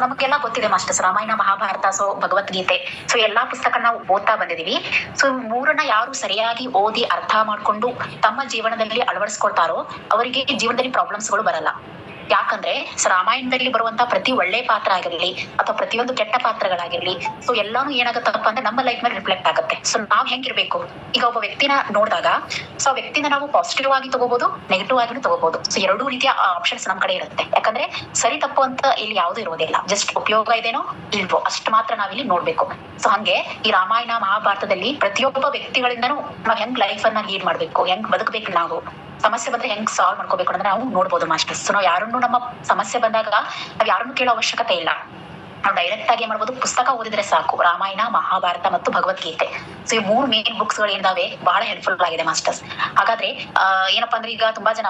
ನಮಗೆಲ್ಲ ಗೊತ್ತಿದೆ masters, Ramayana, Mahabharata, so Bhagavad Gita, so ಎಲ್ಲಾ ಪುಸ್ತಕ ನಾವು ಓದ್ತಾ ಬಂದಿದೀವಿ. ಸೊ ಮೂರನ್ನ ಯಾರು ಸರಿಯಾಗಿ ಓದಿ ಅರ್ಥ ಮಾಡ್ಕೊಂಡು ತಮ್ಮ ಜೀವನದಲ್ಲಿ ಅಳವಡಿಸ್ಕೊಳ್ತಾರೋ ಅವರಿಗೆ ಜೀವನದಲ್ಲಿ ಪ್ರಾಬ್ಲಮ್ಸ್ಗಳು ಬರಲ್ಲ. ಯಾಕಂದ್ರೆ ರಾಮಾಯಣದಲ್ಲಿ ಬರುವಂತ ಪ್ರತಿ ಒಳ್ಳೆ ಪಾತ್ರ ಆಗಿರ್ಲಿ ಅಥವಾ ಪ್ರತಿಯೊಂದು ಕೆಟ್ಟ ಪಾತ್ರಗಳಾಗಿರ್ಲಿ, ಸೊ ಎಲ್ಲಾನು ಏನಾಗತ್ತಪ್ಪ ಅಂದ್ರೆ ನಮ್ಮ ಲೈಫ್ ಮೇಲೆ ರಿಫ್ಲೆಕ್ಟ್ ಆಗುತ್ತೆ. ಸೊ ನಾವ್ ಹೆಂಗಿರ್ಬೇಕು, ಈಗ ಒಬ್ಬ ವ್ಯಕ್ತಿನ ನೋಡಿದಾಗ ಸೊ ಆ ವ್ಯಕ್ತಿನ ನಾವು ಪಾಸಿಟಿವ್ ಆಗಿ ತಗೋಬಹುದು, ನೆಗೆಟಿವ್ ಆಗಿ ತಗೋಬಹುದು. ಸೊ ಎರಡೂ ರೀತಿಯ ಆಪ್ಷನ್ಸ್ ನಮ್ ಕಡೆ ಇರುತ್ತೆ. ಯಾಕಂದ್ರೆ ಸರಿ ತಪ್ಪು ಅಂತ ಇಲ್ಲಿ ಯಾವ್ದು ಇರೋದಿಲ್ಲ, ಜಸ್ಟ್ ಉಪಯೋಗ ಇದೇನೋ ಇಲ್ವೋ ಅಷ್ಟು ಮಾತ್ರ ನಾವಿಲ್ಲಿ ನೋಡ್ಬೇಕು. ಸೊ ಹಂಗೆ ಈ ರಾಮಾಯಣ, ಮಹಾಭಾರತದಲ್ಲಿ ಪ್ರತಿಯೊಬ್ಬ ವ್ಯಕ್ತಿಗಳಿಂದನೂ ನಾವ್ ಹೆಂಗ್ ಲೈಫ್ ಅನ್ನ ಲೀಡ್ ಮಾಡ್ಬೇಕು, ಹೆಂಗ್ ಬದುಕಬೇಕು, ನಾವು ಸಮಸ್ಯೆ ಬಂದ್ರೆ ಹೆಂಗ್ ಸಾಲ್ವ್ ಮಾಡ್ಕೋಬೇಕು ಅಂದ್ರೆ ನಾವು ನೋಡ್ಬೋದು ಮಾಸ್ಟರ್ಸ್. ಸೊ ನಾವು ಯಾರನ್ನು ನಮ್ಮ ಸಮಸ್ಯೆ ಬಂದಾಗ ನಾವ್ ಯಾರನ್ನು ಕೇಳೋ ಅವಶ್ಯಕತೆ ಇಲ್ಲ. ನಾವು ಡೈರೆಕ್ಟ್ ಆಗಿ ಏನ್ ಮಾಡ್ಬೋದು, ಪುಸ್ತಕ ಓದಿದ್ರೆ ಸಾಕು. ರಾಮಾಯಣ, ಮಹಾಭಾರತ ಮತ್ತು ಭಗವದ್ಗೀತೆ, ಸೊ ಈ ಮೂರು ಮೇನ್ ಬುಕ್ಸ್ ಗಳು ಏನಿದಾವೆ ಬಹಳ ಹೆಲ್ಪ್ಫುಲ್ ಆಗಿದೆ ಮಾಸ್ಟರ್ಸ್. ಹಾಗಾದ್ರೆ ಏನಪ್ಪಾ ಅಂದ್ರೆ ಈಗ ತುಂಬಾ ಜನ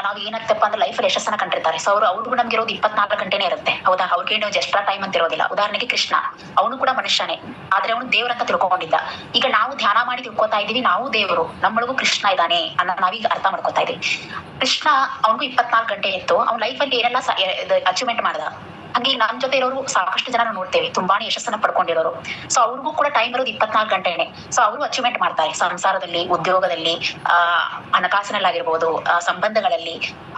ನಾವ್ ಏನಾಗ್ತಪ್ಪ ಅಂದ್ರೆ ಲೈಫ್ ಅಲ್ಲಿ ಯಶಸ್ಸನ್ನ ಕಂಡಿರ್ತಾರೆ. ಸೊ ಅವ್ರಿಗೂ ನಮ್ಗೆ ಇರೋದು 24 ಗಂಟೆನೇ ಇರುತ್ತೆ, ಹೌದಾ? ಅವ್ರಿಗೆ ಎಕ್ಸ್ಟ್ರಾ ಟೈಮ್ ಅಂತ ಇರೋದಿಲ್ಲ. ಉದಾಹರಣೆಗೆ ಕೃಷ್ಣ, ಅವನು ಕೂಡ ಮನುಷ್ಯನೇ, ಆದ್ರೆ ಅವನು ದೇವ್ರಂತ ತಿಳ್ಕೊಂಡಿದ್ದ. ಈಗ ನಾವು ಧ್ಯಾನ ಮಾಡಿ ತಿಳ್ಕೊತಾ ಇದೀವಿ, ನಾವು ದೇವರು, ನಮ್ಮೊಳಗೂ ಕೃಷ್ಣ ಇದ್ದಾನೆ ಅನ್ನೋ ನಾವೀಗ ಅರ್ಥ ಮಾಡ್ಕೊತಾ ಇದೀವಿ. ಕೃಷ್ಣ ಅವನಿಗೂ 24 ಗಂಟೆ ಇತ್ತು, ಅವ್ನ ಲೈಫ್ ಅಲ್ಲಿ ಏನೆಲ್ಲ ಅಚೀವ್ಮೆಂಟ್ ಮಾಡ್ದ. ಹಂಗೆ ನಮ್ ಜೊತೆ ಇರೋರು ಸಾಕಷ್ಟು ಜನ ನೋಡ್ತೇವೆ, ತುಂಬಾನೇ ಯಶಸ್ಸನ್ನ ಪಡ್ಕೊಂಡಿರೋರು. ಸೊ ಅವ್ರಿಗೂ ಕೂಡ ಟೈಮ್ ಇರೋದು 24 ಗಂಟೆನೆ. ಸೊ ಅವರು ಅಚೀವ್ಮೆಂಟ್ ಮಾಡ್ತಾರೆ ಸಂಸಾರದಲ್ಲಿ, ಉದ್ಯೋಗದಲ್ಲಿ, ಹಣಕಾಸಿನಲ್ಲಾಗಿರ್ಬೋದು, ಸಂಬಂಧಗಳಲ್ಲಿ,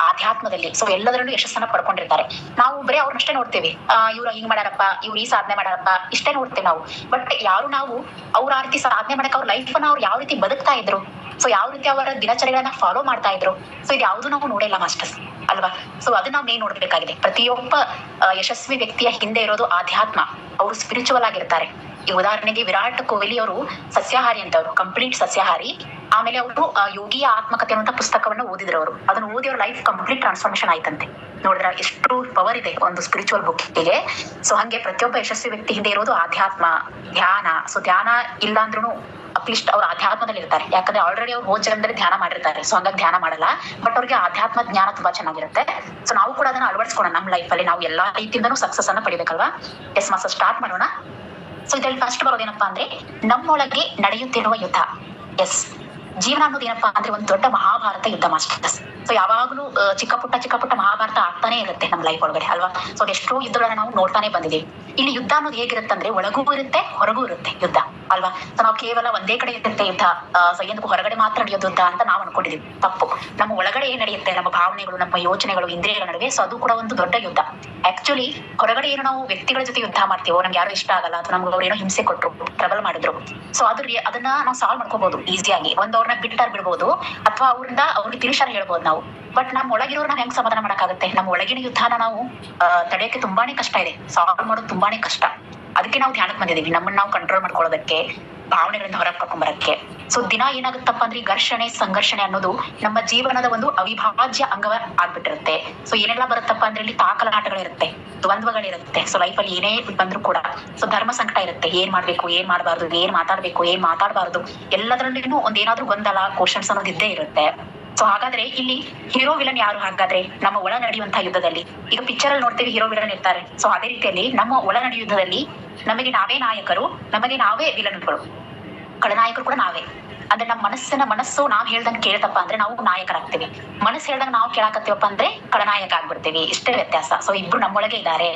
ಆಧ್ಯಾತ್ಮದಲ್ಲಿ, ಸೊ ಎಲ್ಲದರಲ್ಲೂ ಯಶಸ್ಸನ್ನ ಪಡ್ಕೊಂಡಿರ್ತಾರೆ. ನಾವು ಬರೀ ಅವ್ರನ್ನಷ್ಟೇ ನೋಡ್ತೇವೆ, ಇವ್ರು ಹಿಂಗ್ ಮಾಡ್ಯಾರಪ್ಪ, ಇವ್ರು ಈ ಸಾಧನೆ ಮಾಡ್ಯಾರಪ್ಪ, ಇಷ್ಟೇ ನೋಡ್ತೇವೆ ನಾವು. ಬಟ್ ಯಾರು ನಾವು ಅವ್ರ ಆ ರೀತಿ ಸಾಧನೆ ಮಾಡಕ್ ಅವ್ರ ಲೈಫ್ ಅನ್ನ ಅವ್ರು ಯಾವ ರೀತಿ ಬದುಕ್ತಾ ಇದ್ರು, ಸೊ ಯಾವ ರೀತಿ ಅವರ ದಿನಚರಿಗಳನ್ನ ಫಾಲೋ ಮಾಡ್ತಾ ಇದ್ರು, ಸೊ ಇದು ಯಾವ್ದು ನಾವು ನೋಡಿಲ್ಲ ಮಾಸ್ಟರ್ಸ್, ಅಲ್ವಾ? ಸೊ ಅದನ್ನ ನಾವು ಮೇನ್ ನೋಡ್ಬೇಕಾಗಿದೆ. ಪ್ರತಿಯೊಬ್ಬ ಯಶಸ್ವಿ ವ್ಯಕ್ತಿಯ ಹಿಂದೆ ಇರೋದು ಆಧ್ಯಾತ್ಮ, ಅವರು ಸ್ಪಿರಿಚುವಲ್ ಆಗಿರ್ತಾರೆ. ಈ ಉದಾಹರಣೆಗೆ ವಿರಾಟ್ ಕೊಹ್ಲಿ ಅವರು ಸಸ್ಯಾಹಾರಿ ಅಂತವ್ರು, ಕಂಪ್ಲೀಟ್ ಸಸ್ಯಾಹಾರಿ. ಆಮೇಲೆ ಅವರು ಯೋಗಿಯ ಆತ್ಮಕತೆ ಅನ್ನುವಂತ ಪುಸ್ತಕವನ್ನು ಓದಿದ್ರು. ಅವರು ಅದನ್ನು ಓದಿ ಅವ್ರ ಲೈಫ್ ಕಂಪ್ಲೀಟ್ ಟ್ರಾನ್ಸ್ಫಾರ್ಮೇಶನ್ ಆಯ್ತಂತೆ. ನೋಡಿದ್ರ ಎಷ್ಟು ಪವರ್ ಇದೆ ಒಂದು ಸ್ಪಿರಿಚುವಲ್ ಬುಕ್ಕಿಗೆ. ಸೊ ಹಂಗೆ ಪ್ರತಿಯೊಬ್ಬ ಯಶಸ್ವಿ ವ್ಯಕ್ತಿ ಹಿಂದೆ ಇರೋದು ಆಧ್ಯಾತ್ಮ, ಧ್ಯಾನ. ಸೊ ಧ್ಯಾನ ಇಲ್ಲ ಅಂದ್ರೂ ಅಟ್ಲೀಸ್ಟ್ ಅವ್ರ ಆಧ್ಯಾತ್ಮದಲ್ಲಿ ಇರ್ತಾರೆ. ಯಾಕಂದ್ರೆ ಆಲ್ರೆಡಿ ಅವ್ರು ಹೋದ ಜನ್ಮದಲ್ಲಿ ಧ್ಯಾನ ಮಾಡಿರ್ತಾರೆ, ಸೊ ಹಂಗಾಗಿ ಧ್ಯಾನ ಮಾಡಲ್ಲ, ಬಟ್ ಅವ್ರಿಗೆ ಆಧ್ಯಾತ್ಮ ಜ್ಞಾನ ತುಂಬಾ ಚೆನ್ನಾಗಿರುತ್ತೆ. ಸೊ ನಾವು ಕೂಡ ಅದನ್ನ ಅಳವಡಿಸ್ಕೊಳ್ಳೋಣ ನಮ್ಮ ಲೈಫ್ ಅಲ್ಲಿ. ನಾವು ಎಲ್ಲಾ ರೀತಿಯಿಂದನೂ ಸಕ್ಸಸ್ ಅನ್ನ ಪಡಿಬೇಕಲ್ವಾ? ಎಸ್ ಮಾಸ್ಟರ್, ಸ್ಟಾರ್ಟ್ ಮಾಡೋಣ. ಸೊ ಇದ್ರಲ್ಲಿ ಫಸ್ಟ್ ಬರೋದೇನಪ್ಪಾ ಅಂದ್ರೆ ನಮ್ಮೊಳಗೆ ನಡೆಯುತ್ತಿರುವ ಯುದ್ಧ. ಎಸ್, ಜೀವನ ಅನ್ನೋದು ಏನಪ್ಪಾ ಅಂದ್ರೆ ಒಂದು ದೊಡ್ಡ ಮಹಾಭಾರತ ಯುದ್ಧ ಮಾಸ್ಟರ್ಸ್. ಸೊ ಯಾವಾಗ್ಲೂ ಚಿಕ್ಕ ಪುಟ್ಟ ಮಹಾಭಾರತ ಆಗ್ತಾನೆ ಇರುತ್ತೆ ನಮ್ಮ ಲೈಫ್ ಒಳಗಡೆ, ಅಲ್ವಾ? ಸೊ ಎಷ್ಟೋ ಯುದ್ಧಗಳನ್ನ ನಾವು ನೋಡ್ತಾನೆ ಬಂದಿದ್ದೀವಿ. ಇಲ್ಲಿ ಯುದ್ಧ ಅನ್ನೋದು ಹೇಗಿರುತ್ತೆ ಅಂದ್ರೆ ಒಳಗೂ ಇರುತ್ತೆ, ಹೊರಗೂ ಇರುತ್ತೆ ಯುದ್ಧ, ಅಲ್ವಾ? ಸೊ ನಾವು ಕೇವಲ ಒಂದೇ ಕಡೆ ಇರುತ್ತೆ ಯುದ್ಧ, ಸೊ ఎందుకు ಹೊರಗಡೆ ಮಾತ್ರ ನಡೆಯೋದು ಯುದ್ಧ ಅಂತ ನಾವು ಅನ್ಕೊಂಡಿದೀವಿ. ತಪ್ಪು. ನಮ್ಮ ಒಳಗಡೆ ಏನ್ ನಡೆಯುತ್ತೆ, ನಮ್ಮ ಭಾವನೆಗಳು, ನಮ್ಮ ಯೋಚನೆಗಳು, ಇಂದ್ರಿಯಗಳ ನಡುವೆ, ಸೊ ಅದು ಕೂಡ ಒಂದು ದೊಡ್ಡ ಯುದ್ಧ. ಆಕ್ಚುಲಿ ಹೊರಗಡೆ ಏನೋ ನಾವು ವ್ಯಕ್ತಿಗಳ ಜೊತೆ ಯುದ್ಧ ಮಾಡ್ತೀವೋ, ನಮ್ಗೆ ಯಾರು ಇಷ್ಟ ಆಗಲ್ಲ ಅಥವಾ ನಮ್ಗೆ ಅವ್ರು ಏನೋ ಹಿಂಸೆ ಕೊಟ್ರು, ಟ್ರಬಲ್ ಮಾಡಿದ್ರು, ಸೊ ಅದನ್ನ ನಾವು ಸಾಲ್ವ್ ಮಾಡ್ಕೋಬಹುದು ಈಸಿಯಾಗಿ. ಅವ್ರನ್ನ ಬಿಟ್ಟಾರ್ ಬಿಡ್ಬೋದು, ಅಥವಾ ಅವ್ರಿಗೆ ತಿಳಿಸಾರ ಹೇಳ್ಬೋದು ನಾವು. ಬಟ್ ನಮ್ಮ ಒಳಗಿರೋರು ನಾವ್ ಹೆಂಗ್ ಸಮಾಧಾನ ಮಾಡಕ್ಕಾಗತ್ತೆ? ನಮ್ಮ ಒಳಗಿನ ಯುದ್ಧನ ನಾವು ತಡೆಯಕ್ಕೆ ತುಂಬಾನೇ ಕಷ್ಟ ಇದೆ, ಸಾಲ್ವ್ ಮಾಡೋದು ತುಂಬಾನೇ ಕಷ್ಟ. ಅದಕ್ಕೆ ನಾವು ಧ್ಯಾನಕ್ಕೆ ಬಂದಿದೀವಿ, ನಮ್ಮನ್ನ ನಾವು ಕಂಟ್ರೋಲ್ ಮಾಡ್ಕೊಳ್ಳೋದಕ್ಕೆ, ಭಾವನೆಗಳಿಂದ ಹೊರಗೆ ಕರ್ಕೊಂಡ್ಬರಕ್ಕೆ. ಸೊ ದಿನ ಏನಾಗುತ್ತಪ್ಪ ಅಂದ್ರೆ ಘರ್ಷಣೆ, ಸಂಘರ್ಷಣೆ ಅನ್ನೋದು ನಮ್ಮ ಜೀವನದ ಒಂದು ಅವಿಭಾಜ್ಯ ಅಂಗವ ಆಗ್ಬಿಟ್ಟಿರುತ್ತೆ. ಸೊ ಏನೆಲ್ಲ ಬರುತ್ತಪ್ಪ ಅಂದ್ರೆ ಇಲ್ಲಿ ತಾಕಲಾಟಗಳಿರುತ್ತೆ, ದ್ವಂದ್ವಗಳಿರುತ್ತೆ. ಸೊ ಲೈಫ್ ಅಲ್ಲಿ ಏನೇ ಬಂದ್ರು ಕೂಡ ಸೊ ಧರ್ಮ ಸಂಕಟ ಇರುತ್ತೆ. ಏನ್ ಮಾಡ್ಬೇಕು, ಏನ್ ಮಾಡ್ಬಾರ್ದು, ಏನ್ ಮಾತಾಡ್ಬೇಕು, ಏನ್ ಮಾತಾಡ್ಬಾರ್ದು, ಎಲ್ಲದರಲ್ಲಿನೂ ಒಂದೇನಾದ್ರೂ ಗೊಂದಲ, ಕ್ವಶನ್ಸ್ ಅನ್ನೋದು ಇದ್ದೇ ಇರುತ್ತೆ. ಸೊ ಹಾಗಾದ್ರೆ ಇಲ್ಲಿ ಹೀರೋ ವಿಲನ್ ಯಾರು? ಹಾಗಾದ್ರೆ ನಮ್ಮ ಒಳ ನಡೆಯುವಂತಹ ಯುದ್ಧದಲ್ಲಿ, ಈಗ ಪಿಕ್ಚರ್ ಅಲ್ಲಿ ನೋಡ್ತೀವಿ ಹೀರೋ ವಿಲನ್ ಇರ್ತಾರೆ. ಸೊ ಅದೇ ರೀತಿಯಲ್ಲಿ ನಮ್ಮ ಒಳ ನಡೆಯುವ ಯುದ್ಧದಲ್ಲಿ ನಮಗೆ ನಾವೇ ನಾಯಕರು, ನಮಗೆ ನಾವೇ ವಿಲನ್ಗಳು, ಖಳನಾಯಕರು ಕೂಡ ನಾವೇ. ಅಂದ್ರೆ ನಮ್ಮ ಮನಸ್ಸು ನಾವ್ ಹೇಳ್ದಂಗೆ ಕೇಳ್ತಪ್ಪ ಅಂದ್ರೆ ನಾವು ನಾಯಕರಾಗ್ತೀವಿ, ಮನಸ್ಸು ಹೇಳ್ದಂಗೆ ನಾವು ಕೇಳಾಕತ್ತೀವಪ್ಪ ಅಂದ್ರೆ ಖಳನಾಯಕ ಆಗ್ಬಿಡ್ತೀವಿ. ಇಷ್ಟೇ ವ್ಯತ್ಯಾಸ. ಸೊ ಇಬ್ರು ನಮ್ಮೊಳಗೆ ಇದ್ದಾರೆ.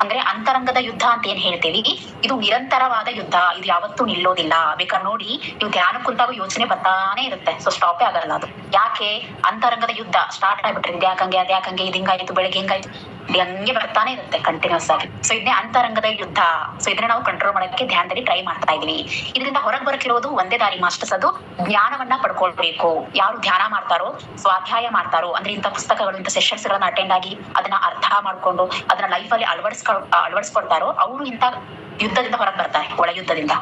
ಅಂದ್ರೆ ಅಂತರಂಗದ ಯುದ್ಧ ಅಂತ ಏನ್ ಹೇಳ್ತೀವಿ, ಇದು ನಿರಂತರವಾದ ಯುದ್ಧ, ಇದು ಯಾವತ್ತೂ ನಿಲ್ಲೋದಿಲ್ಲ. ಬೇಕಾದ್ರೆ ನೋಡಿ, ನೀವು ಧ್ಯಾನ ಕುಂತಾಗ ಯೋಚನೆ ಬರ್ತಾನೆ ಇರುತ್ತೆ, ಸೊ ಸ್ಟಾಪೇ ಆಗಲ್ಲ ಅದು. ಯಾಕೆ? ಅಂತರಂಗದ ಯುದ್ಧ ಸ್ಟಾರ್ಟ್ ಆಗ್ಬಿಟ್ರೆ ಇದ್ಯಾಕಂಗೆ, ಅದ್ಯಾಕಂಗೆ, ಇದು ಹಿಂಗಾಯ್ತು, ಬೆಳಗ್ಗೆ ಹಿಂಗಾಯ್ತು, ಹಂಗೆ ಬರ್ತಾನೆ ಇರುತ್ತೆ ಕಂಟಿನ್ಯೂಸ್ ಆಗಿ. ಸೊ ಇದನ್ನೇ ಅಂತರಂಗದ ಯುದ್ಧ. ಸೊ ಇದನ್ನ ನಾವು ಕಂಟ್ರೋಲ್ ಮಾಡೋದಕ್ಕೆ ಧ್ಯಾನದಲ್ಲಿ ಟ್ರೈ ಮಾಡ್ತಾ ಇದೀವಿ. ಇದರಿಂದ ಹೊರಗೆ ಬರಕಿರೋದು ಒಂದೇ ದಾರಿ ಮಾಸ್ಟರ್ಸ್, ಅದು ಜ್ಞಾನವನ್ನ ಪಡ್ಕೊಳ್ಬೇಕು. ಯಾರು ಧ್ಯಾನ ಮಾಡ್ತಾರೋ, ಸ್ವಾಧ್ಯಾಯ ಮಾಡ್ತಾರೋ, ಅಂದ್ರೆ ಇಂಥ ಪುಸ್ತಕಗಳು, ಇಂಥ ಸೆಷನ್ಸ್ ಗಳನ್ನ ಅಟೆಂಡ್ ಆಗಿ ಅದನ್ನ ಅರ್ಥ ಮಾಡ್ಕೊಂಡು ಅದನ್ನ ಲೈಫ್ ಅಲ್ಲಿ ಅಳವಡಿಸ್ಕೊಳ್ತಾರೋ ಅವರು ಇಂಥ ಯುದ್ಧದಿಂದ ಹೊರಗೆ ಬರ್ತಾರೆ, ಒಳ ಯುದ್ಧದಿಂದ.